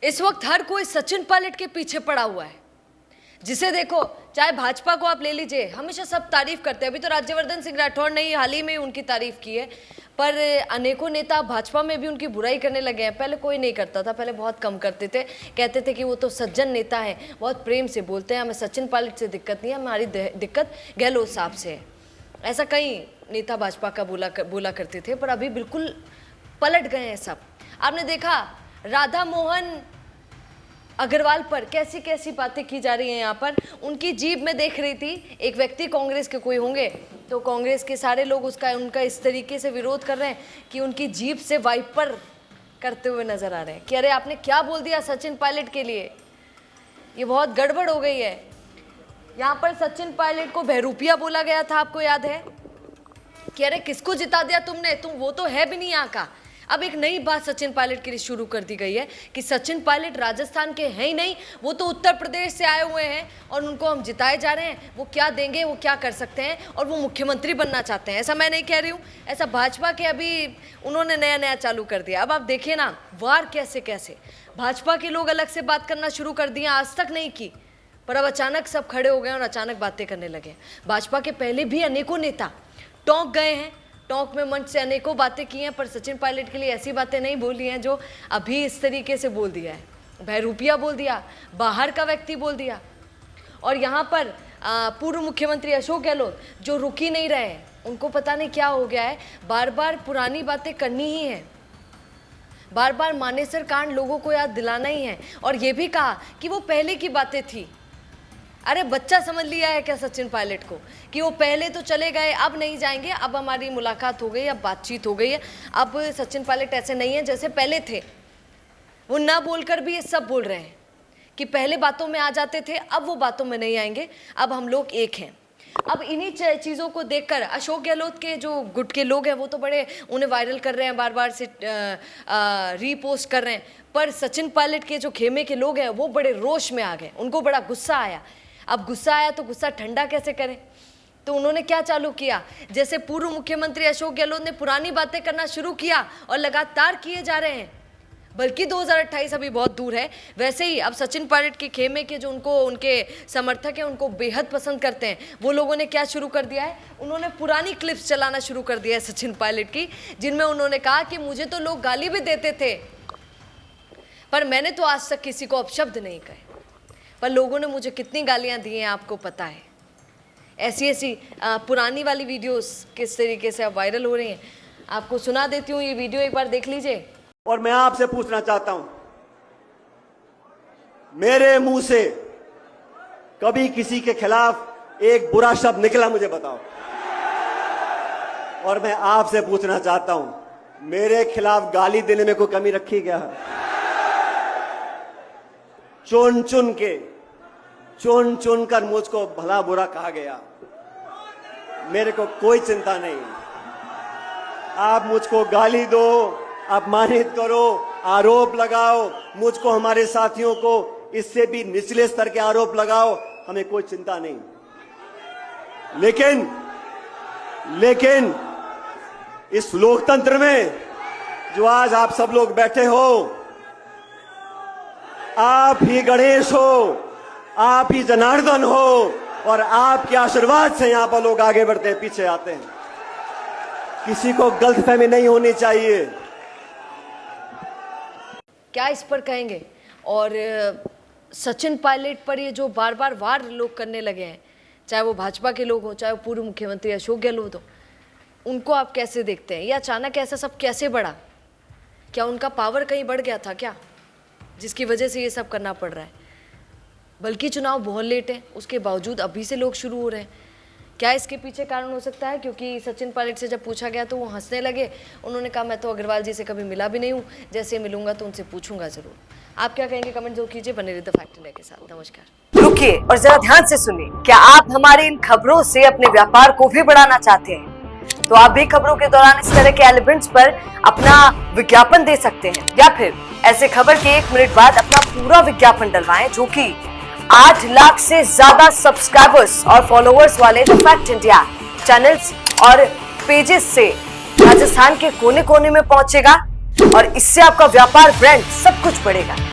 इस वक्त हर कोई सचिन पायलट के पीछे पड़ा हुआ है, जिसे देखो, चाहे भाजपा को आप ले लीजिए, हमेशा सब तारीफ करते हैं। अभी तो राज्यवर्धन सिंह राठौड़ ने हाल ही में उनकी तारीफ की है, पर अनेकों नेता भाजपा में भी उनकी बुराई करने लगे हैं। पहले कोई नहीं करता था, पहले बहुत कम करते थे, कहते थे कि वो तो सज्जन नेता है, बहुत प्रेम से बोलते हैं, हमें सचिन पायलट से दिक्कत नहीं है, हमारी दिक्कत गहलोत साहब से है। ऐसा कई नेता भाजपा का बोला करते थे, पर अभी बिल्कुल पलट गए हैं सब। आपने देखा राधा मोहन अग्रवाल पर कैसी कैसी बातें की जा रही हैं। यहाँ पर उनकी जीभ में देख रही थी, एक व्यक्ति कांग्रेस के कोई होंगे तो कांग्रेस के सारे लोग उनका इस तरीके से विरोध कर रहे हैं कि उनकी जीभ से वाइपर करते हुए नजर आ रहे हैं कि अरे आपने क्या बोल दिया सचिन पायलट के लिए, ये बहुत गड़बड़ हो गई है। यहाँ पर सचिन पायलट को बहरूपिया बोला गया था, आपको याद है कि अरे किसको जिता दिया तुमने, वो तो है भी नहीं यहाँ का। अब एक नई बात सचिन पायलट के लिए शुरू कर दी गई है कि सचिन पायलट राजस्थान के हैं ही नहीं, वो तो उत्तर प्रदेश से आए हुए हैं और उनको हम जिताए जा रहे हैं। वो क्या देंगे, वो क्या कर सकते हैं, और वो मुख्यमंत्री बनना चाहते हैं। ऐसा मैं नहीं कह रही हूँ, ऐसा भाजपा के अभी उन्होंने नया चालू कर दिया। अब आप देखिए ना, वार कैसे कैसे भाजपा के लोग अलग से बात करना शुरू कर दिया, आज तक नहीं की, पर अब अचानक सब खड़े हो गए और अचानक बातें करने लगे। भाजपा के पहले भी अनेकों नेता टोंक गए हैं, टॉक में मंच से अनेकों बातें की हैं, पर सचिन पायलट के लिए ऐसी बातें नहीं बोली हैं जो अभी इस तरीके से बोल दिया है। बहरूपिया बोल दिया, बाहर का व्यक्ति बोल दिया। और यहाँ पर पूर्व मुख्यमंत्री अशोक गहलोत जो रुक ही नहीं रहे हैं, उनको पता नहीं क्या हो गया है, बार बार पुरानी बातें करनी ही है, बार बार मानेसर कांड लोगों को याद दिलाना ही है। और ये भी कहा कि वो पहले की बातें थी। अरे बच्चा समझ लिया है क्या सचिन पायलट को कि वो पहले तो चले गए, अब नहीं जाएंगे, अब हमारी मुलाकात हो गई, अब बातचीत हो गई है। अब सचिन पायलट ऐसे नहीं है जैसे पहले थे। वो ना बोलकर भी ये सब बोल रहे हैं कि पहले बातों में आ जाते थे, अब वो बातों में नहीं आएंगे, अब हम लोग एक हैं। अब इन्हीं चीज़ों को देखकर अशोक गहलोत के जो गुट के लोग हैं वो तो बड़े उन्हें वायरल कर रहे हैं, बार बार से रीपोस्ट कर रहे हैं, पर सचिन पायलट के जो खेमे के लोग हैं वो बड़े रोष में आ गए, उनको बड़ा गुस्सा आया। अब गुस्सा आया तो गुस्सा ठंडा कैसे करें, तो उन्होंने क्या चालू किया, जैसे पूर्व मुख्यमंत्री अशोक गहलोत ने पुरानी बातें करना शुरू किया और लगातार किए जा रहे हैं, बल्कि 2028 अभी बहुत दूर है, वैसे ही अब सचिन पायलट के खेमे के जो उनके समर्थक हैं उनको बेहद पसंद करते हैं, वो लोगों ने क्या शुरू कर दिया है, उन्होंने पुरानी क्लिप्स चलाना शुरू कर दिया है सचिन पायलट की, जिनमें उन्होंने कहा कि मुझे तो लोग गाली भी देते थे, पर मैंने तो आज तक किसी को अपशब्द नहीं कहे, पर लोगों ने मुझे कितनी गालियां दी हैं आपको पता है। ऐसी पुरानी वाली वीडियोस किस तरीके से अब वायरल हो रही हैं, आपको सुना देती हूँ, ये वीडियो एक बार देख लीजिए। और मैं आपसे पूछना चाहता हूं, मेरे मुंह से कभी किसी के खिलाफ एक बुरा शब्द निकला, मुझे बताओ। और मैं आपसे पूछना चाहता हूं, मेरे खिलाफ गाली देने में कोई कमी रखी क्या है? चुन चुन कर मुझको भला बुरा कहा गया, मेरे को कोई चिंता नहीं। आप मुझको गाली दो, अपमानित करो, आरोप लगाओ, मुझको हमारे साथियों को इससे भी निचले स्तर के आरोप लगाओ, हमें कोई चिंता नहीं। लेकिन इस लोकतंत्र में जो आज आप सब लोग बैठे हो, आप ही गणेश हो, आप ही जनार्दन हो, और आपके आशीर्वाद से यहां पर लोग आगे बढ़ते हैं, पीछे आते हैं। किसी को गलतफहमी नहीं होनी चाहिए। क्या इस पर कहेंगे? और सचिन पायलट पर ये जो बार बार वार लोग करने लगे हैं, चाहे वो भाजपा के लोग हो, चाहे वो पूर्व मुख्यमंत्री अशोक गहलोत हो, उनको आप कैसे देखते हैं? ये अचानक ऐसा सब कैसे बढ़ा? क्या उनका पावर कहीं बढ़ गया था क्या, जिसकी वजह से ये सब करना पड़ रहा है? बल्कि चुनाव बहुत लेट है, उसके बावजूद अभी से लोग शुरू हो रहे हैं। क्या इसके पीछे कारण हो सकता है? क्योंकि सचिन पायलट से जब पूछा गया तो वो हंसने लगे, उन्होंने कहा मैं तो अग्रवाल जी से कभी मिला भी नहीं हूँ, जैसे मिलूंगा तो उनसे पूछूंगा जरूर। आप क्या कहेंगे? कमेंट जरूर कीजिए। बने रहिए द फैक्ट इंडिया के साथ। नमस्कार। रुकिए और जरा ध्यान से सुनिए, क्या आप हमारी इन खबरों से अपने व्यापार को भी बढ़ाना चाहते हैं? तो आप भी खबरों के दौरान इस तरह के एलिमेंट्स पर अपना विज्ञापन दे सकते हैं, या फिर ऐसे खबर के 1 मिनट बाद अपना पूरा विज्ञापन डलवाएं, जो कि 8 लाख से ज्यादा सब्सक्राइबर्स और फॉलोअर्स वाले द फैक्ट इंडिया चैनल्स और पेजेस से राजस्थान के कोने कोने में पहुंचेगा, और इससे आपका व्यापार, ब्रांड सब कुछ बढ़ेगा।